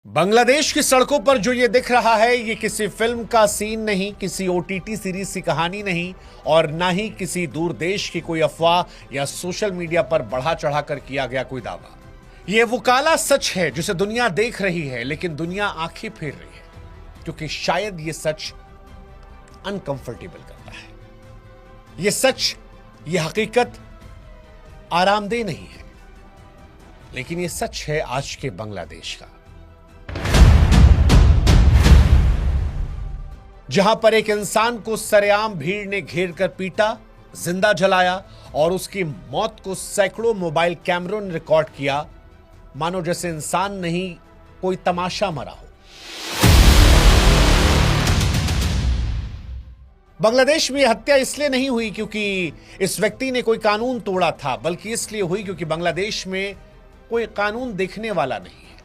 बांग्लादेश की सड़कों पर जो ये दिख रहा है, ये किसी फिल्म का सीन नहीं, किसी ओटीटी सीरीज की कहानी नहीं और ना ही किसी दूर देश की कोई अफवाह या सोशल मीडिया पर बढ़ा चढ़ाकर किया गया कोई दावा। ये वो काला सच है जिसे दुनिया देख रही है, लेकिन दुनिया आंखें फेर रही है क्योंकि शायद ये सच अनकंफर्टेबल करता है। ये सच, ये हकीकत आरामदेह नहीं है, लेकिन ये सच है आज के बांग्लादेश का, जहां पर एक इंसान को सरेआम भीड़ ने घेर कर पीटा, जिंदा जलाया और उसकी मौत को सैकड़ों मोबाइल कैमरों ने रिकॉर्ड किया, मानो जैसे इंसान नहीं कोई तमाशा मरा हो। बांग्लादेश में हत्या इसलिए नहीं हुई क्योंकि इस व्यक्ति ने कोई कानून तोड़ा था, बल्कि इसलिए हुई क्योंकि बांग्लादेश में कोई कानून देखने वाला नहीं है।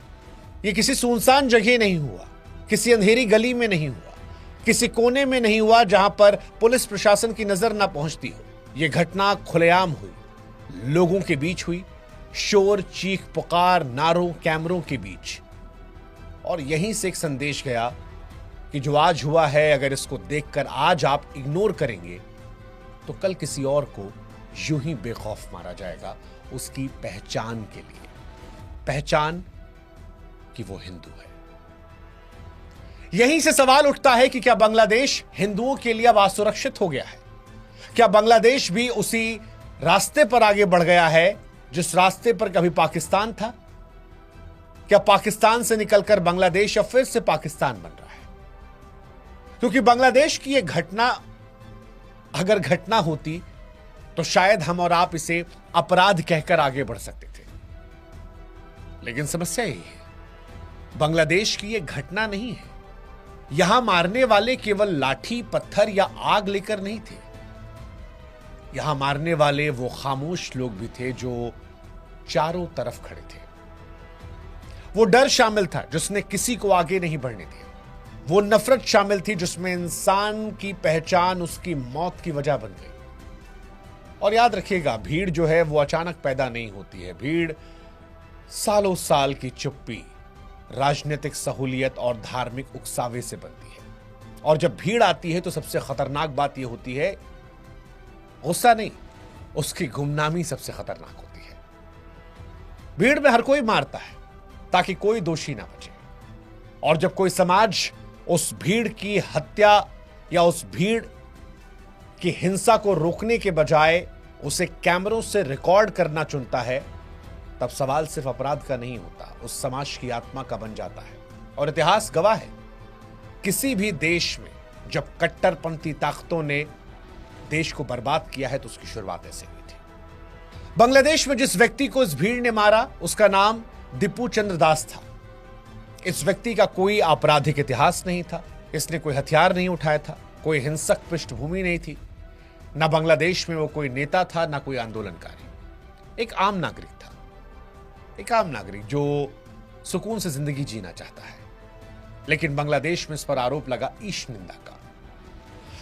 यह किसी सुनसान जगह नहीं हुआ, किसी अंधेरी गली में नहीं हुआ, किसी कोने में नहीं हुआ जहां पर पुलिस प्रशासन की नजर ना पहुंचती हो। यह घटना खुलेआम हुई, लोगों के बीच हुई, शोर, चीख पुकार, नारों, कैमरों के बीच। और यहीं से एक संदेश गया कि जो आज हुआ है, अगर इसको देखकर आज आप इग्नोर करेंगे तो कल किसी और को यूं ही बेखौफ मारा जाएगा उसकी पहचान के लिए, पहचान कि वो हिंदू है। यहीं से सवाल उठता है कि क्या बांग्लादेश हिंदुओं के लिए अब असुरक्षित हो गया है? क्या बांग्लादेश भी उसी रास्ते पर आगे बढ़ गया है जिस रास्ते पर कभी पाकिस्तान था? क्या पाकिस्तान से निकलकर बांग्लादेश अब फिर से पाकिस्तान बन रहा है? क्योंकि बांग्लादेश की यह घटना अगर घटना होती तो शायद हम और आप इसे अपराध कहकर आगे बढ़ सकते थे, लेकिन समस्या यही है, बांग्लादेश की यह घटना नहीं है। यहां मारने वाले केवल लाठी, पत्थर या आग लेकर नहीं थे। यहां मारने वाले वो खामोश लोग भी थे जो चारों तरफ खड़े थे। वो डर शामिल था जिसने किसी को आगे नहीं बढ़ने दिया। वो नफरत शामिल थी जिसमें इंसान की पहचान उसकी मौत की वजह बन गई। और याद रखिएगा, भीड़ जो है वो अचानक पैदा नहीं होती है। भीड़ सालों साल की चुप्पी, राजनीतिक सहूलियत और धार्मिक उकसावे से बनती है। और जब भीड़ आती है तो सबसे खतरनाक बात यह होती है, गुस्सा नहीं, उसकी गुमनामी सबसे खतरनाक होती है। भीड़ में हर कोई मारता है ताकि कोई दोषी ना बचे, और जब कोई समाज उस भीड़ की हत्या या उस भीड़ की हिंसा को रोकने के बजाय उसे कैमरों से रिकॉर्ड करना चुनता है, तब सवाल सिर्फ अपराध का नहीं होता, उस समाज की आत्मा का बन जाता है। और इतिहास गवाह है, किसी भी देश में जब कट्टरपंथी ताकतों ने देश को बर्बाद किया है तो उसकी शुरुआत ऐसे हुई थी। बांग्लादेश में जिस व्यक्ति को इस भीड़ ने मारा, उसका नाम दीपू चंद्र दास था। इस व्यक्ति का कोई आपराधिक इतिहास नहीं था, इसने कोई हथियार नहीं उठाया था, कोई हिंसक पृष्ठभूमि नहीं थी, ना बांग्लादेश में वो कोई नेता था, ना कोई आंदोलनकारी। एक आम नागरिक था, एक आम नागरिक जो सुकून से जिंदगी जीना चाहता है। लेकिन बांग्लादेश में इस पर आरोप लगा ईश निंदा का।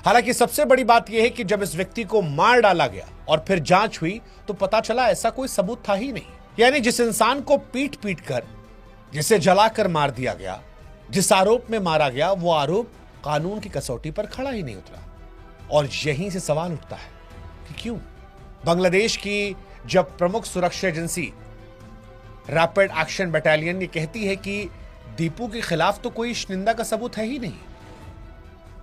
हालांकि सबसे बड़ी बात यह है कि जब इस व्यक्ति को मार डाला गया और फिर जांच हुई तो पता चला ऐसा कोई सबूत था ही नहीं। यानी जिस इंसान को पीट पीट कर, जिसे जलाकर मार दिया गया, जिस आरोप में मारा गया, वो आरोप कानून की कसौटी पर खड़ा ही नहीं उतरा। और यहीं से सवाल उठता है कि क्यों? बांग्लादेश की जब प्रमुख सुरक्षा एजेंसी रैपिड एक्शन बटालियन ये कहती है कि दीपू के खिलाफ तो कोई निंदा का सबूत है ही नहीं,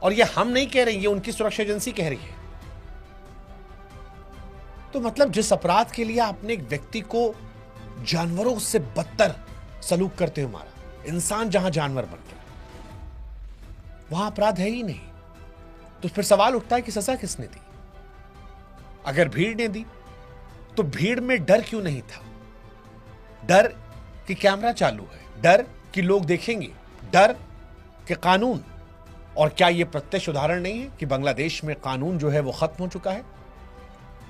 और ये हम नहीं कह रहे, ये उनकी सुरक्षा एजेंसी कह रही है, तो मतलब जिस अपराध के लिए आपने एक व्यक्ति को जानवरों से बदतर सलूक करते हुए मारा, इंसान जहां जानवर बन गया, वहां अपराध है ही नहीं, तो फिर सवाल उठता है कि सजा किसने दी? अगर भीड़ ने दी तो भीड़ में डर क्यों नहीं था? डर कि कैमरा चालू है, डर कि लोग देखेंगे, डर कि कानून। और क्या यह प्रत्यक्ष उदाहरण नहीं है कि बांग्लादेश में कानून जो है वो खत्म हो चुका है?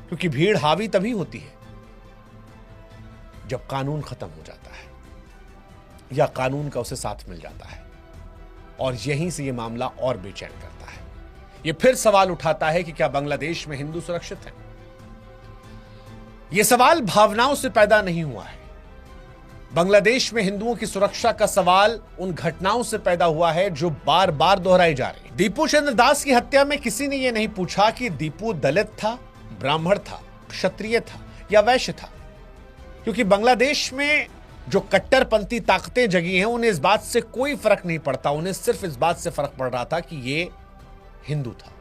क्योंकि भीड़ हावी तभी होती है जब कानून खत्म हो जाता है या कानून का उसे साथ मिल जाता है। और यहीं से यह मामला और बेचैन करता है। यह फिर सवाल उठाता है कि क्या बांग्लादेश में हिंदू सुरक्षित हैं? यह सवाल भावनाओं से पैदा नहीं हुआ है, बांग्लादेश में हिंदुओं की सुरक्षा का सवाल उन घटनाओं से पैदा हुआ है जो बार बार दोहराई जा रही है। दीपू चंद्र दास की हत्या में किसी ने यह नहीं पूछा कि दीपू दलित था, ब्राह्मण था, क्षत्रिय था या वैश्य था, क्योंकि बांग्लादेश में जो कट्टरपंथी ताकतें जगी हैं उन्हें इस बात से कोई फर्क नहीं पड़ता। उन्हें सिर्फ इस बात से फर्क पड़ रहा था कि ये हिंदू था।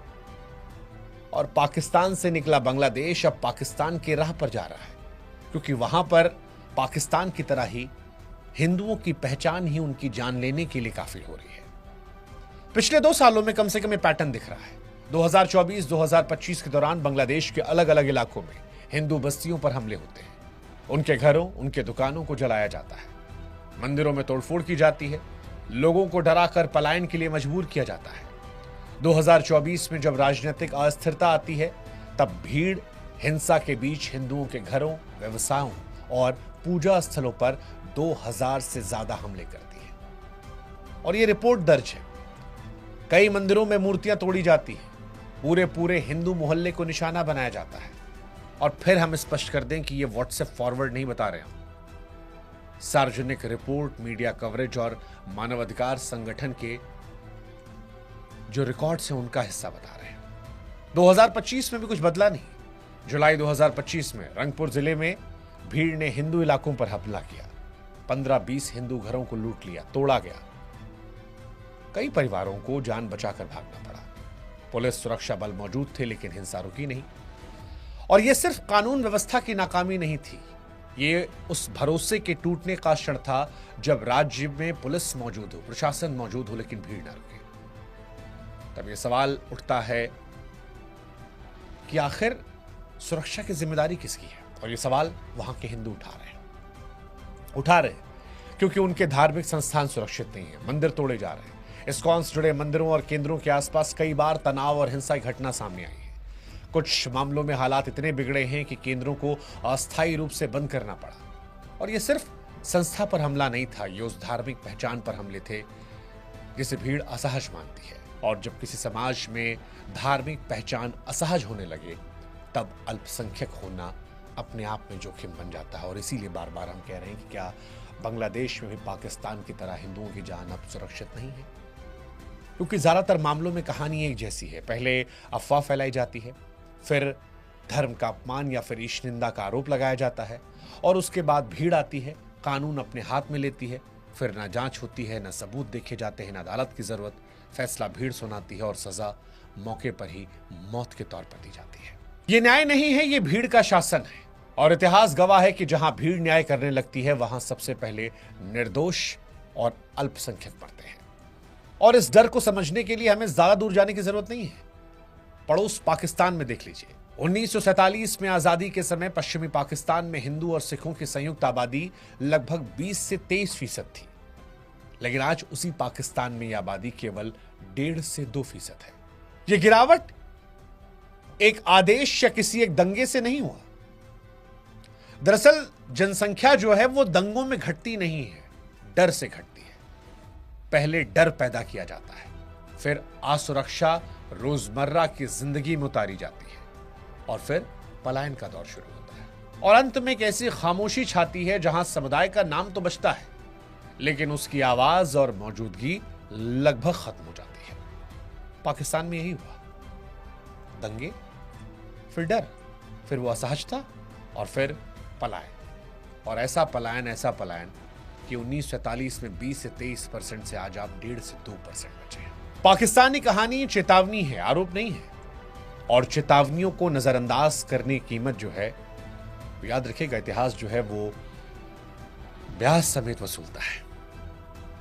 और पाकिस्तान से निकला बांग्लादेश अब पाकिस्तान की राह पर जा रहा है, क्योंकि वहां पर पाकिस्तान की तरह ही हिंदुओं की पहचान ही उनकी जान लेने के लिए काफी हो रही है। पिछले 2 सालों में कम से कम ये पैटर्न दिख रहा है। 2024-2025 के दौरान बांग्लादेश के अलग अलग इलाकों में हिंदू बस्तियों पर हमले होते हैं। उनके घरों, उनके दुकानों को जलाया जाता है, मंदिरों में तोड़फोड़ की जाती है, लोगों को डराकर पलायन के लिए मजबूर किया जाता है। 2024 में जब राजनीतिक अस्थिरता आती है तब भीड़ हिंसा के बीच हिंदुओं के घरों, व्यवसायों और पूजा स्थलों पर 2000 से ज्यादा हमले करती है। और यह रिपोर्ट दर्ज है। कई मंदिरों में मूर्तियां तोड़ी जाती हैं, पूरे हिंदू मोहल्ले को निशाना बनाया जाता है। और फिर हम स्पष्ट कर दें कि यह व्हाट्सएप फॉरवर्ड नहीं बता रहे हम, सार्वजनिक रिपोर्ट, मीडिया कवरेज और मानवाधिकार संगठन के जो रिकॉर्ड्स हैं उनका हिस्सा बता रहे हैं। 2025 में भी कुछ बदला नहीं। जुलाई 2025 में रंगपुर जिले में भीड़ ने हिंदू इलाकों पर हमला किया। 15-20 हिंदू घरों को लूट लिया, तोड़ा गया। कई परिवारों को जान बचाकर भागना पड़ा। पुलिस, सुरक्षा बल मौजूद थे, लेकिन हिंसा रुकी नहीं। और यह सिर्फ कानून व्यवस्था की नाकामी नहीं थी, ये उस भरोसे के टूटने का क्षण था जब राज्य में पुलिस मौजूद हो, प्रशासन मौजूद हो, लेकिन भीड़ न रुके। तब यह सवाल उठता है कि आखिर सुरक्षा की जिम्मेदारी किसकी है? और यह सवाल वहां के हिंदू उठा रहे क्योंकि उनके धार्मिक संस्थान सुरक्षित नहीं है, मंदिर तोड़े जा रहे हैं। इस्कॉन से जुड़े मंदिरों और केंद्रों के आसपास कई बार तनाव और हिंसा की घटना सामने आई है। कुछ मामलों में हालात इतने बिगड़े हैं कि केंद्रों को अस्थायी रूप से बंद करना पड़ा। और यह सिर्फ संस्था पर हमला नहीं था, ये उस धार्मिक पहचान पर हमले थे जिसे भीड़ असहज मानती है। और जब किसी समाज में धार्मिक पहचान असहज होने लगे तब अल्पसंख्यक होना अपने आप में जोखिम बन जाता है। और इसीलिए बार बार हम कह रहे हैं कि क्या बांग्लादेश में भी पाकिस्तान की तरह हिंदुओं की जान अब सुरक्षित नहीं है? क्योंकि ज्यादातर मामलों में कहानी एक जैसी है। पहले अफवाह फैलाई जाती है, फिर धर्म का अपमान या फिर ईश निंदा का आरोप लगाया जाता है, और उसके बाद भीड़ आती है, कानून अपने हाथ में लेती है। फिर ना जांच होती है, ना सबूत देखे जाते हैं, ना अदालत की जरूरत। फैसला भीड़ सुनाती है और सजा मौके पर ही मौत के तौर पर दी जाती है। ये न्याय नहीं है, ये भीड़ का शासन है। और इतिहास गवाह है कि जहां भीड़ न्याय करने लगती है वहां सबसे पहले निर्दोष और अल्पसंख्यक मरते हैं। और इस डर को समझने के लिए हमें ज्यादा दूर जाने की जरूरत नहीं है। पड़ोस पाकिस्तान में देख लीजिए। 1947 में आजादी के समय पश्चिमी पाकिस्तान में हिंदू और सिखों की संयुक्त आबादी लगभग 20 से 23% थी, लेकिन आज उसी पाकिस्तान में यह आबादी केवल 1.5 से 2% है। यह गिरावट एक आदेश या किसी एक दंगे से नहीं हुआ। दरअसल जनसंख्या जो है वो दंगों में घटती नहीं है, डर से घटती है। पहले डर पैदा किया जाता है, फिर असुरक्षा रोजमर्रा की जिंदगी में उतारी जाती है, और फिर पलायन का दौर शुरू होता है। और अंत में एक ऐसी खामोशी छाती है जहां समुदाय का नाम तो बचता है, लेकिन उसकी आवाज और मौजूदगी लगभग खत्म हो जाती है। पाकिस्तान में यही हुआ। दंगे, फिर डर, फिर वो असहजता, और फिर पलायन। और ऐसा पलायन कि 1947 में 20 से 23% से आज आप 1.5 से 2% बचे हैं। पाकिस्तानी कहानी चेतावनी है, आरोप नहीं है। और चेतावनियों को नजरअंदाज करने की कीमत जो है, याद रखिएगा, इतिहास जो है वो ब्याज समेत वसूलता है।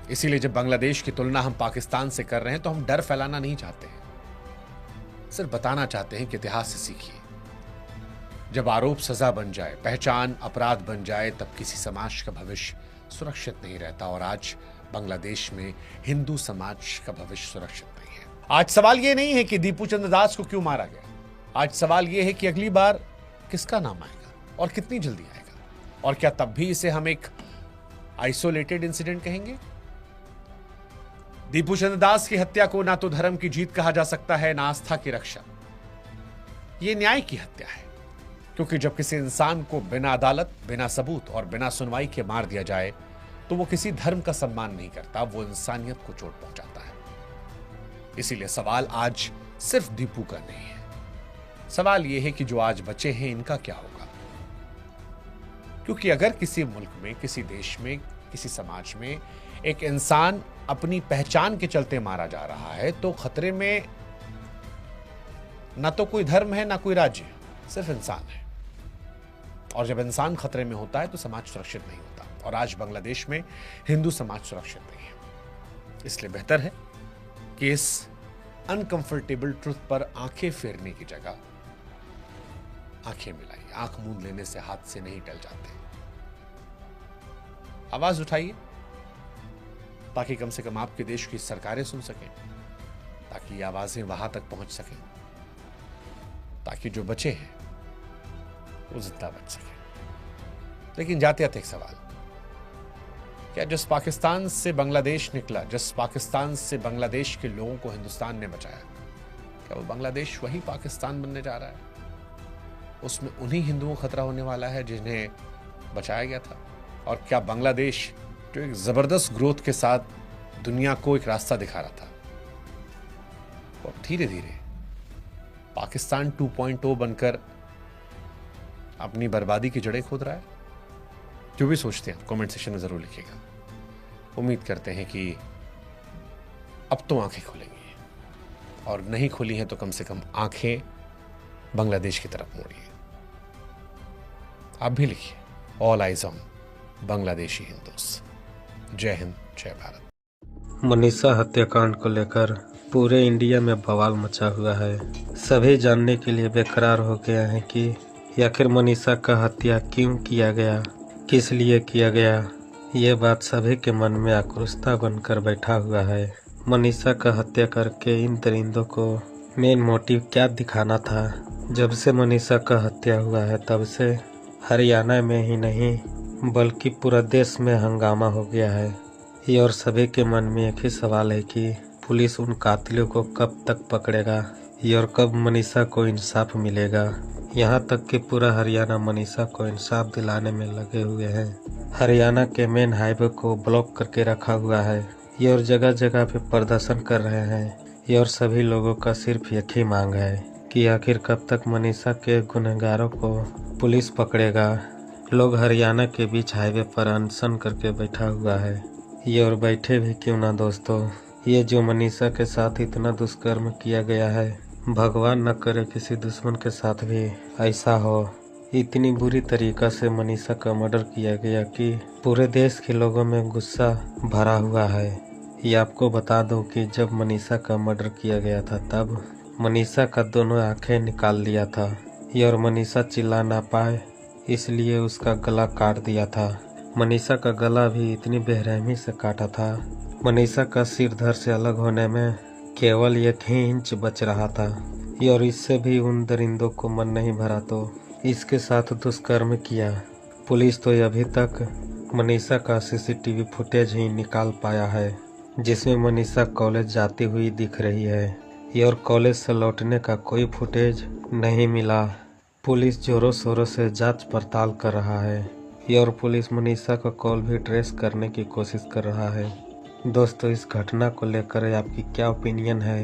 इसीलिए जब बांग्लादेश की तुलना हम पाकिस्तान से कर रहे हैं तो हम डर फैलाना नहीं चाहते हैं, सिर्फ बताना चाहते हैं कि इतिहास से सीखिए। जब आरोप सजा बन जाए, पहचान अपराध बन जाए, तब किसी समाज का भविष्य सुरक्षित नहीं रहता। और आज बांग्लादेश में हिंदू समाज का भविष्य सुरक्षित नहीं है। आज सवाल यह नहीं है कि दीपू चंद्र दास को क्यों मारा गया। आज सवाल यह है कि अगली बार किसका नाम आएगा और कितनी जल्दी आएगा, और क्या तब भी इसे हम एक आइसोलेटेड इंसिडेंट कहेंगे? दीपू चंद्र दास की हत्या को ना तो धर्म की जीत कहा जा सकता है, ना आस्था की रक्षा। यह न्याय की हत्या है। क्योंकि जब किसी इंसान को बिना अदालत, बिना सबूत और बिना सुनवाई के मार दिया जाए तो वो किसी धर्म का सम्मान नहीं करता, वो इंसानियत को चोट पहुंचाता है। इसीलिए सवाल आज सिर्फ दीपू का नहीं है। सवाल यह है कि जो आज बचे हैं इनका क्या होगा। क्योंकि अगर किसी मुल्क में, किसी देश में, किसी समाज में एक इंसान अपनी पहचान के चलते मारा जा रहा है तो खतरे में ना तो कोई धर्म है ना कोई राज्य, सिर्फ इंसान है। और जब इंसान खतरे में होता है तो समाज सुरक्षित नहीं होता। और आज बांग्लादेश में हिंदू समाज सुरक्षित नहीं है। इसलिए बेहतर है कि इस अनकंफर्टेबल ट्रुथ पर आंखें फेरने की जगह आंखें मिलाइए। आंख मूंद लेने से हाथ से नहीं टल जाते। आवाज उठाइए ताकि कम से कम आपके देश की सरकारें सुन सकें, ताकि ये आवाजें वहां तक पहुंच सकें, ताकि जो बचे हैं वो जिंदा बच सके। लेकिन जाते जाते एक सवाल, क्या जिस पाकिस्तान से बांग्लादेश निकला, जिस पाकिस्तान से बांग्लादेश के लोगों को हिंदुस्तान ने बचाया, क्या वो बांग्लादेश वही पाकिस्तान बनने जा रहा है? उसमें उन्हीं हिंदुओं को खतरा होने वाला है जिन्हें बचाया गया था? और क्या बांग्लादेश जो एक जबरदस्त ग्रोथ के साथ दुनिया को एक रास्ता दिखा रहा था, वो अब धीरे धीरे पाकिस्तान 2.0 बनकर अपनी बर्बादी की जड़ें खोद रहा है? जो भी सोचते हैं कमेंट सेक्शन में जरूर लिखिएगा। उम्मीद करते हैं कि अब तो आंखें खुलेंगी, और नहीं खुली हैं तो कम से कम आंखें बांग्लादेश की तरफ मोड़िए। आप भी लिखिए, all eyes on Bangladeshi Hindus. जय हिंद, जय भारत। मनीषा हत्याकांड को लेकर पूरे इंडिया में बवाल मचा हुआ है। सभी जानने के लिए बेकरार हो गए हैं कि आखिर मनीषा का हत्या क्यों किया गया, किस लिए किया गया। ये बात सभी के मन में आक्रोशता बनकर बैठा हुआ है। मनीषा का हत्या करके इन दरिंदों को मेन मोटिव क्या दिखाना था। जब से मनीषा का हत्या हुआ है तब से हरियाणा में ही नहीं बल्कि पूरा देश में हंगामा हो गया है। ये और सभी के मन में एक ही सवाल है कि पुलिस उन कातिलों को कब तक पकड़ेगा, ये और कब मनीषा को इंसाफ मिलेगा। यहाँ तक कि पूरा हरियाणा मनीषा को इंसाफ दिलाने में लगे हुए हैं। हरियाणा के मेन हाईवे को ब्लॉक करके रखा हुआ है। ये और जगह जगह पे प्रदर्शन कर रहे हैं। ये और सभी लोगों का सिर्फ एक ही मांग है कि आखिर कब तक मनीषा के गुनहगारों को पुलिस पकड़ेगा। लोग हरियाणा के बीच हाईवे पर अनशन करके बैठा हुआ है। ये और बैठे भी क्यों ना दोस्तों, ये जो मनीषा के साथ इतना दुष्कर्म किया गया है, भगवान न करे किसी दुश्मन के साथ भी ऐसा हो। इतनी बुरी तरीका से मनीषा का मर्डर किया गया कि पूरे देश के लोगों में गुस्सा भरा हुआ है। ये आपको बता दूं कि जब मनीषा का मर्डर किया गया था तब मनीषा का दोनों आंखें निकाल दिया था। ये और मनीषा चिल्ला ना पाए इसलिए उसका गला काट दिया था। मनीषा का गला भी इतनी बेरहमी से काटा था। मनीषा का सिर धड़ से अलग होने में केवल 1 ही इंच बच रहा था। ये और इससे भी उन दरिंदों को मन नहीं भरा तो इसके साथ दुष्कर्म किया। पुलिस तो अभी तक मनीषा का सीसीटीवी फुटेज ही निकाल पाया है जिसमें मनीषा कॉलेज जाती हुई दिख रही है। ये और कॉलेज से लौटने का कोई फुटेज नहीं मिला। पुलिस जोरों शोरों से जांच पड़ताल कर रहा है। ये और पुलिस मनीषा का कॉल भी ट्रेस करने की कोशिश कर रहा है। दोस्तों, इस घटना को लेकर आपकी क्या ओपिनियन है,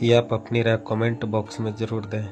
ये आप अपनी राय कमेंट बॉक्स में ज़रूर दें।